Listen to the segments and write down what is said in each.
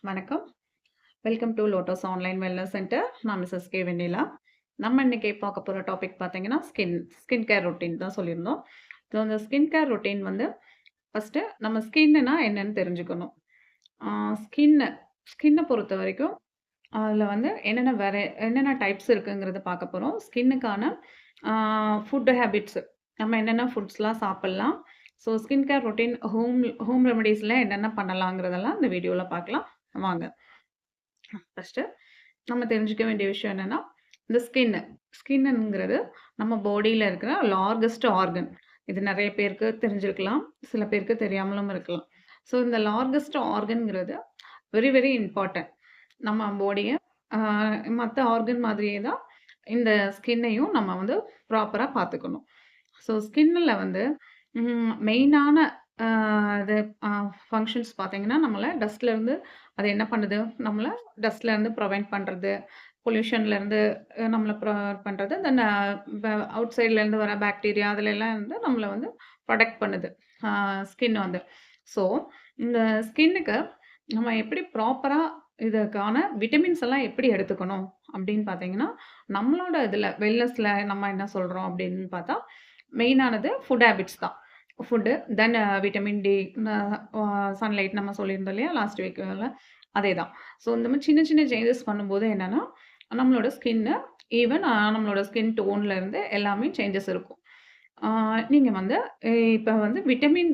வணக்கம். Welcome to lotus online wellness centre. நான் Mrs K வெண்ணிலா. நம்ம இன்னைக்கு பார்க்க போற டாபிக் பார்த்தீங்கன்னா, ஸ்கின் கேர் ரொட்டீன் தான் சொல்லியிருந்தோம். ஸோ, அந்த ஸ்கின் கேர் ரொட்டீன் வந்து ஃபர்ஸ்ட்டு நம்ம ஸ்கின்னுனா என்னன்னு தெரிஞ்சுக்கணும். ஆ ஸ்கின்னு ஸ்கின்ன பொறுத்தவரைக்கும், அதில வந்து என்னென்ன டைப்ஸ் இருக்குங்கிறத பார்க்க போறோம். ஸ்கின்னுக்கான ஆ ஃபுட் ஹேபிட்ஸ் நம்ம என்னென்ன ஃபுட்ஸ்லாம் சாப்பிடலாம். So, skin care routine home ரெமெடிஸ்ல என்னென்ன பண்ணலாங்கிறதெல்லாம் இந்த வீடியோல பார்க்கலாம். வாங்க. ஃபர்ஸ்ட்டு நம்ம தெரிஞ்சுக்க வேண்டிய விஷயம் என்னன்னா, இந்த ஸ்கின்னுங்கிறது நம்ம பாடியில இருக்கிற லார்கஸ்ட் ஆர்கன். இது நெறைய பேருக்கு தெரிஞ்சிருக்கலாம். சில பேருக்கு தெரியாமலும் இருக்கலாம். ஸோ இந்த லார்கஸ்ட் ஆர்கன்ங்கிறது வெரி வெரி இம்பார்ட்டன்ட். நம்ம பாடிய அ மத்த ஆர்கன் மாதிரியே தான் இந்த ஸ்கின்னையும் நம்ம வந்து ப்ராப்பரா பார்த்துக்கணும். ஸோ ஸ்கின்ல வந்து மெயினான அ இது அ ஃபங்ஷன்ஸ் பார்த்தீங்கன்னா, நம்மள டஸ்ட்லேருந்து அது என்ன பண்ணுது? நம்மள டஸ்ட்லேருந்து ப்ரிவென்ட் பண்றது, பொல்யூஷன்லேருந்து நம்மள பண்றது. தென் அவுட் சைட்லேருந்து வர பாக்டீரியா அதுலலாம் இருந்து நம்மள வந்து ப்ரொடெக்ட் பண்ணுது. அ ஸ்கின் வந்து. ஸோ, இந்த ஸ்கின்னுக்கு நம்ம எப்படி ப்ராப்பரா இதுக்கான விட்டமின்ஸ் எல்லாம் எப்படி எடுத்துக்கணும்? அப்படின்னு பார்த்தீங்கன்னா, நம்மளோட இதுல வெல்னஸ்ல நம்ம என்ன சொல்றோம் அப்படின்னு பார்த்தா, மெயினானது ஃபுட் ஹேபிட்ஸ் தான். ஃபுட்டு, தென் விட்டமின் டி, ந அ சன்லைட் நம்ம சொல்லியிருந்தோம் இல்லையா? லாஸ்ட் வீக்ல அதேதான். ஸோ இந்த மாரி சின்ன சின்ன சேஞ்சஸ் பண்ணும்போது என்னன்னா, நம்மளோட ஸ்கின்னு ஈவன் நம்மளோட ஸ்கின் டோன்ல இருந்து எல்லாமே சேஞ்சஸ் இருக்கும். ஆ நீங்க வந்து இப்ப வந்து விட்டமின்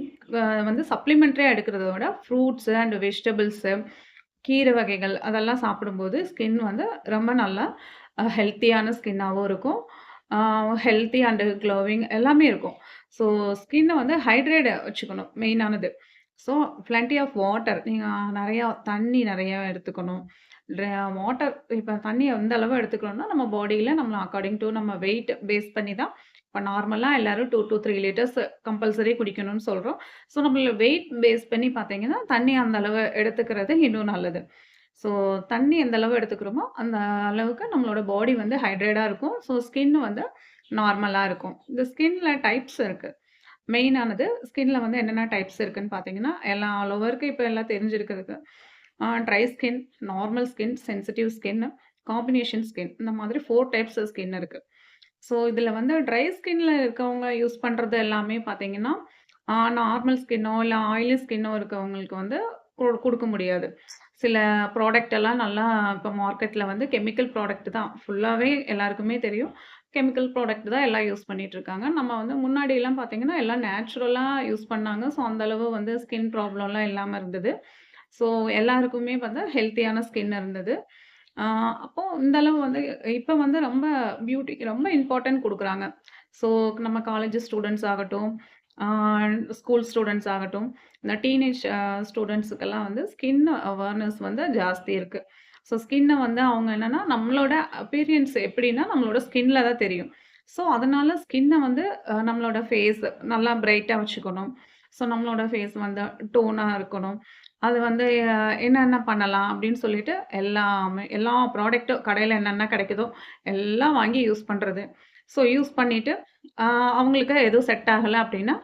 வந்து சப்ளிமெண்டரியா எடுக்கிறத விட ஃப்ரூட்ஸ் அண்ட் வெஜிடபிள்ஸு, கீரை வகைகள் அதெல்லாம் சாப்பிடும்போது ஸ்கின் வந்து ரொம்ப நல்லா ஹெல்த்தியான ஸ்கின்னாவும் இருக்கும். ஆ ஹெல்த்தி அண்ட் க்ளோவிங் எல்லாமே இருக்கும். ஸோ ஸ்கின்ன வந்து ஹைட்ரேட் வச்சுக்கணும் மெயினானது. ஸோ பிளென்டி ஆஃப் வாட்டர் நீங்க நெறையா தண்ணி நெறையா எடுத்துக்கணும். ட்ர வாட்டர் இப்ப தண்ணி எந்த அளவு எடுத்துக்கணும்னா, நம்ம பாடியில நம்ம அக்கார்டிங் டூ நம்ம வெயிட் பேஸ் பண்ணி தான் இப்ப நார்மலா எல்லாரும் 2 டூ 3 லிட்டர்ஸ் கம்பல்சரி குடிக்கணும்னு சொல்றோம். ஸோ நம்மள வெயிட் பேஸ் பண்ணி பார்த்தீங்கன்னா, தண்ணி அந்த அளவு எடுத்துக்கிறது இன்னும் நல்லது. ஸோ தண்ணி எந்த அளவு எடுத்துக்கிறோமோ, அந்த அளவுக்கு நம்மளோட பாடி வந்து ஹைட்ரேட்டா இருக்கும். ஸோ ஸ்கின் வந்து நார்மலா இருக்கும். இந்த ஸ்கின்ல டைப்ஸ் இருக்கு. மெயினானது ஸ்கின்ல வந்து என்னென்ன டைப்ஸ் இருக்குன்னு பார்த்தீங்கன்னா, எல்லாம் ஆல் ஓவருக்கு இப்ப எல்லாம் தெரிஞ்சிருக்கிறதுக்கு. Dry skin, normal skin, sensitive skin, combination skin இந்த மாதிரி 4 டைப்ஸ் ஸ்கின் இருக்கு. ஸோ இதில வந்து ட்ரை ஸ்கின்ல இருக்கவங்க யூஸ் பண்றது எல்லாமே பார்த்தீங்கன்னா, நார்மல் ஸ்கின்னோ, இல்ல ஆயிலி ஸ்கின்னோ இருக்கவங்களுக்கு வந்து குடுக்க முடியாது. சில ப்ராடக்ட் எல்லாம் நல்லா இப்ப மார்க்கெட்ல வந்து கெமிக்கல் ப்ராடக்ட் தான். ஃபுல்லாவே எல்லாருக்குமே தெரியும். கெமிக்கல் ப்ராடக்ட் தான் எல்லாம் யூஸ் பண்ணிட்டு இருக்காங்க. நம்ம வந்து முன்னாடிலாம் பார்த்தீங்கன்னா, எல்லாம் நேச்சுரலா யூஸ் பண்ணாங்க. ஸோ, அந்த அளவு வந்து ஸ்கின் ப்ராப்ளம்லாம் இல்லாம இருந்தது. ஸோ, எல்லாருக்குமே வந்து ஹெல்த்தியான ஸ்கின் இருந்தது. ஆ அப்போ இந்த அளவு வந்து இப்ப வந்து ரொம்ப பியூட்டிக்கு ரொம்ப இம்பார்ட்டன்ட் குடுக்குறாங்க. ஸோ, நம்ம காலேஜ் ஸ்டூடண்ட்ஸ் ஆகட்டும், ஆ ஸ்கூல் ஸ்டூடண்ட்ஸ் ஆகட்டும், இந்த டீனேஜ் ஸ்டூடண்ட்ஸுக்கெல்லாம் வந்து ஸ்கின் அவேர்னஸ் வந்து ஜாஸ்தி இருக்கு. ஸோ, ஸ்கின்ன வந்து அவங்க என்னன்னா, நம்மளோட அப்பியரன்ஸ் எப்படின்னா, நம்மளோட ஸ்கின்ல தான் தெரியும். ஸோ, அதனால ஸ்கின்ன வந்து நம்மளோட ஃபேஸ் நல்லா பிரைட்டா வச்சுக்கணும். ஸோ, நம்மளோட ஃபேஸ் வந்து டோனா இருக்கணும். அது வந்து என்னென்ன பண்ணலாம் அப்படின்னு சொல்லிட்டு எல்லா ப்ராடக்ட்டும் கடையில என்னென்ன கிடைக்குதோ எல்லாம் வாங்கி யூஸ் பண்றது. ஸோ யூஸ் பண்ணிட்டு அ அவங்களுக்கு எதுவும் செட் ஆகல அப்படின்னா,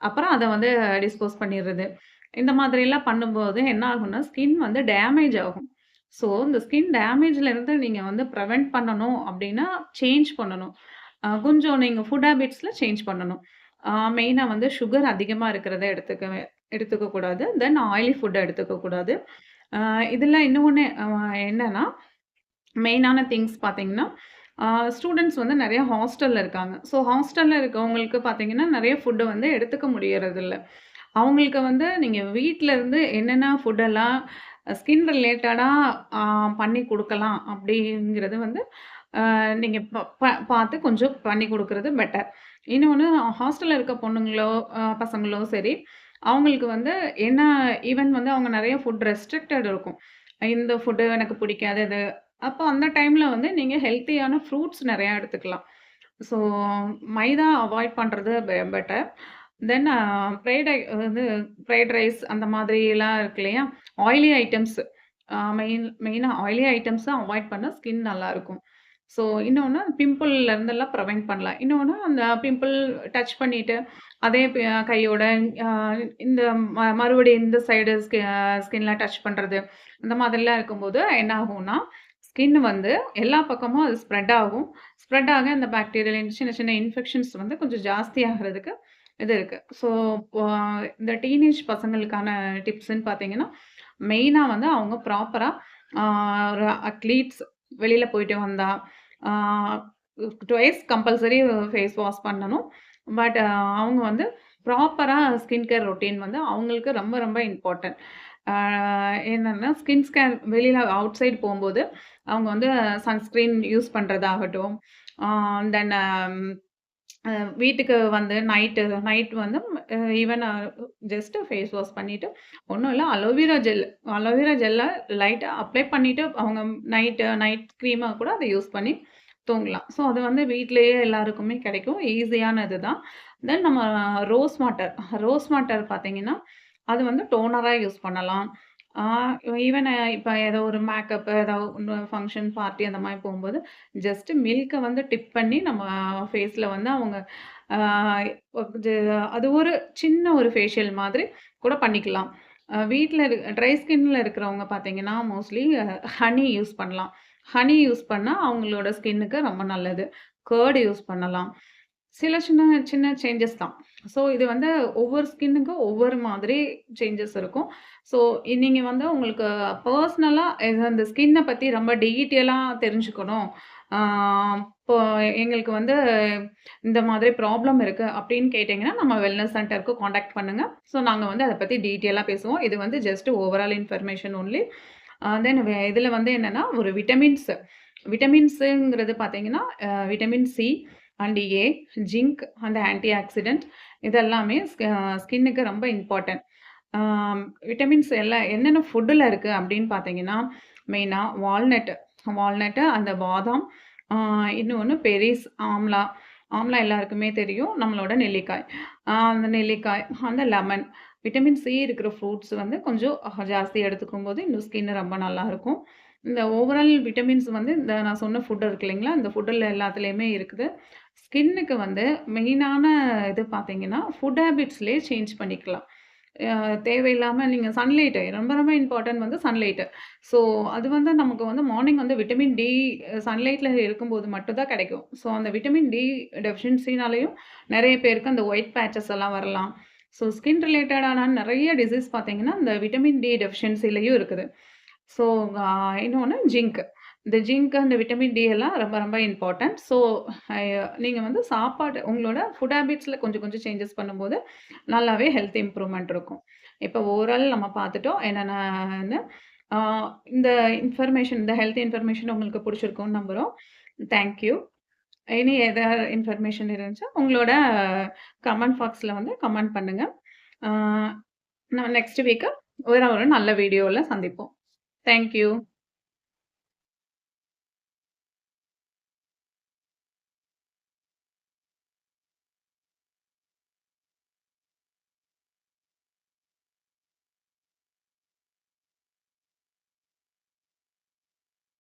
அப்புறம் அத வந்து டிஸ்போஸ் பண்ணிறது. இந்த மாதிரிலாம் பண்ணும்போது என்ன ஆகும்னா, ஸ்கின் வந்து டேமேஜ் ஆகும். ஸோ இந்த ஸ்கின் டேமேஜ்ல இருந்து நீங்க வந்து பிரிவென்ட் பண்ணணும் அப்படின்னா, சேஞ்ச் பண்ணணும். கொஞ்சம் நீங்க ஃபுட் ஹேபிட்ஸ்ல சேஞ்ச் பண்ணணும். மெயினா வந்து சுகர் அதிகமா இருக்கிறத எடுத்துக்க கூடாது. தென் ஆயிலி ஃபுட் எடுத்துக்க கூடாது. அ இதுல இன்னொன்னு என்னன்னா, மெயினான திங்ஸ் பார்த்தீங்கன்னா, அ ஸ்டூடண்ட்ஸ் வந்து நெறைய ஹாஸ்டல்ல இருக்காங்க. ஸோ ஹாஸ்டல்ல இருக்கவங்களுக்கு பார்த்தீங்கன்னா, நெறைய ஃபுட் வந்து எடுத்துக்க முடியறதில்ல. அவங்களுக்கு வந்து நீங்க வீட்ல இருந்து என்னென்ன ஃபுட்டெல்லாம் ஸ்கின் ரிலேட்டடா அ பண்ணி குடுக்கலாம் அப்படிங்கிறது வந்து நீங்க ப ப பார்த்து கொஞ்சம் பண்ணி குடுக்குறது பெட்டர். இன்னொன்னு ஹாஸ்டல்ல இருக்க பொண்ணுங்களோ, பசங்களோ சரி, அவங்களுக்கு வந்து என்ன ஈவன் வந்து அவங்க நெறைய ஃபுட் ரெஸ்ட்ரிக்டட் இருக்கும். இந்த ஃபுட்டு எனக்கு பிடிக்காது இது. அப்போ அந்த டைம்ல வந்து நீங்க ஹெல்த்தியான ஃப்ரூட்ஸ் நெறையா எடுத்துக்கலாம். ஸோ மைதா அவாய்ட் பண்றது பெட்டர். தென் வந்து ஃப்ரைட் ரைஸ் அந்த மாதிரிலாம் இருக்கு இல்லையா? ஆயிலி ஐட்டம்ஸ் மெயினா ஆயிலி ஐட்டம்ஸ அவாய்ட் பண்ணா ஸ்கின் நல்லாருக்கும். ஸோ இன்னொன்னு பிம்பிள்ல இருந்தெல்லாம் ப்ரிவென்ட் பண்ணலாம். இன்னொன்னு அந்த பிம்பிள் டச் பண்ணிட்டு, அதே கையோட அ இந்த மறுபடியும் இந்த சைடு ஸ்கின்ல டச் பண்றது, இந்த மாதிரிலாம் இருக்கும்போது என்ன ஆகும்னா, ஸ்கின் வந்து எல்லா பக்கமும் அது ஸ்ப்ரெட் ஆகும். ஸ்ப்ரெட் ஆக அந்த பாக்டீரியல் சின்ன சின்ன இன்ஃபெக்ஷன்ஸ் வந்து கொஞ்சம் ஜாஸ்தி ஆகுறதுக்கு இது இருக்கு. ஸோ இந்த டீனேஜ் பசங்களுக்கான டிப்ஸ்ன்னு பார்த்தீங்கன்னா, மெயினா வந்து அவங்க ப்ராப்பரா ஆ ஒரு அட்லீட்ஸ் வெளியில போயிட்டு வந்தா, ஆ ட்வைஸ் கம்பல்சரி ஃபேஸ் வாஷ் பண்ணணும். பட் அவங்க வந்து ப்ராப்பரா ஸ்கின் கேர் ரொட்டீன் வந்து அவங்களுக்கு ரொம்ப ரொம்ப இம்பார்ட்டன்ட். ஆ என்னன்னா ஸ்கின் ஸ்கேன் வெளியில அவுட் சைட் போம்போது, அவங்க வந்து சன்ஸ்கிரீன் யூஸ் பண்றதாகட்டும், ஆ தென் அ வீட்டுக்கு வந்து நைட் வந்து ஈவன் ஜஸ்ட் ஃபேஸ் வாஷ் பண்ணிட்டு, ஒண்ணும் இல்ல அலோவேரா ஜெல்ல லைட்டா அப்ளை பண்ணிட்டு அவங்க நைட் கிரீமா கூட அத யூஸ் பண்ணி தூங்கலாம். ஸோ அது வந்து வீட்லயே எல்லாருக்குமே கிடைக்கும். ஈஸியான இதுதான். தென் நம்ம ரோஸ் வாட்டர் ரோஸ் வாட்டர் பார்த்தீங்கன்னா, அது வந்து டோனரா யூஸ் பண்ணலாம். ஆ ஈவன் இப்ப ஏதோ ஒரு மேக்கப் ஏதோ ஒண்ணு ஃபங்ஷன், பார்ட்டி அந்த மாரி போம்போது, ஜஸ்ட் மில்க்க வந்து டிப் பண்ணி நம்ம ஃபேஸ்ல வந்து அவங்க ஆ இது அது ஒரு சின்ன ஒரு ஃபேஷியல் மாதிரி கூட பண்ணிக்கலாம். வீட்ல ட்ரை ஸ்கின்ல இருக்கிறவங்க பார்த்தீங்கன்னா, மோஸ்ட்லி ஹனி யூஸ் பண்ணலாம். ஹனி யூஸ் பண்ணா அவங்களோட ஸ்கின்னுக்கு ரொம்ப நல்லது. கர்ட் யூஸ் பண்ணலாம். சில சின்ன சின்ன சேஞ்சஸ் தான். ஸோ இது வந்து ஒவ்வொரு ஸ்கின்னுக்கும் ஒவ்வொரு மாதிரி சேஞ்சஸ் இருக்கும். ஸோ நீங்க வந்து உங்களுக்கு பெர்சனலா அந்த ஸ்கின்ன பத்தி ரொம்ப டீட்டெயிலா தெரிஞ்சுக்கணும். ஆ இப்போ எங்களுக்கு வந்து இந்த மாதிரி ப்ராப்ளம் இருக்கு அப்படின்னு கேட்டீங்கன்னா, நம்ம வெல்னஸ் சென்டருக்கு கான்டாக்ட் பண்ணுங்க. ஸோ நாங்க வந்து அத பத்தி டீட்டெயிலா பேசுவோம். இது வந்து ஜஸ்ட் ஓவரால் இன்ஃபர்மேஷன் ஒன்லி. தென் இதுல வந்து என்னன்னா, ஒரு விட்டமின்ஸுங்கிறது பார்த்தீங்கன்னா, vitamin C and A, zinc and anti accident இது எல்லாமே ஸ்கின்னுக்கு ரொம்ப இம்பார்ட்டன்ட். விட்டமின்ஸ் எல்லாம் என்னென்ன ஃபுட்டுல இருக்கு அப்படின்னு பார்த்தீங்கன்னா, மெயினா வால்நட்டு அந்த பாதாம், ஆ இன்னொன்னு பெரிஸ், ஆம்லா. ஆம்லா எல்லாருக்குமே தெரியும். நம்மளோட நெல்லிக்காய். அந்த நெல்லிக்காய், அந்த லெமன். விட்டமின் சி இருக்கிற ஃப்ரூட்ஸ் வந்து கொஞ்சம் ஜாஸ்தி எடுத்துக்கும்போது, இன்னும் ஸ்கின் ரொம்ப நல்லாருக்கும். இந்த ஓவரால் விட்டமின்ஸ் வந்து இந்த நான் சொன்ன ஃபுட் இருக்கு இல்லைங்களா? இந்த ஃபுட்டுல எல்லாத்துலயுமே இருக்குது. ஸ்கின்னுக்கு வந்து மெயினான இது பார்த்தீங்கன்னா, ஃபுட் ஹேபிட்ஸ்லயே சேஞ்ச் பண்ணிக்கலாம். அ தேவையில்லாம நீங்க சன்லைட் ரொம்ப ரொம்ப இம்பார்ட்டன்ட் வந்து சன்லைட். ஸோ அது வந்து நமக்கு வந்து மார்னிங் வந்து விட்டமின் டி சன்லைட்ல இருக்கும்போது மட்டும் தான் கிடைக்கும். ஸோ அந்த விட்டமின் டி டெஃபிஷியன்சினாலயும் நெறைய பேருக்கு அந்த ஒயிட் பேட்சஸ் எல்லாம் வரலாம். ஸோ ஸ்கின் ரிலேட்டடான நெறைய டிசீஸ் பார்த்தீங்கன்னா, இந்த விட்டமின் டி டெஃபிஷியன்சிலயும் இருக்குது. ஸோ இன்னொன்னு ஜிங்க். இந்த ஜிங்க் அந்த விட்டமின் டி எல்லாம் ரொம்ப ரொம்ப இம்பார்ட்டன்ட். ஸோ அ நீங்க வந்து சாப்பாடு உங்களோட ஃபுட் ஹேபிட்ஸ்ல கொஞ்சம் கொஞ்சம் சேஞ்சஸ் பண்ணும்போது, நல்லாவே ஹெல்த் இம்ப்ரூவ்மெண்ட் இருக்கும். இப்போ ஓவரால் நம்ம பார்த்துட்டோம். என்னென்னன்னு. ஆ இந்த இந்த ஹெல்த் இன்ஃபர்மேஷன் உங்களுக்கு புடிச்சிருக்கும்னு நம்புறோம். Thank you. இனி எதாவது இன்ஃபர்மேஷன் இருந்துச்சா, உங்களோட கமெண்ட் பாக்ஸ்ல வந்து கமெண்ட் பண்ணுங்க. ஆ நம்ம நெக்ஸ்ட் வீக்கு வேற ஒரு நல்ல வீடியோல சந்திப்போம். Thank you.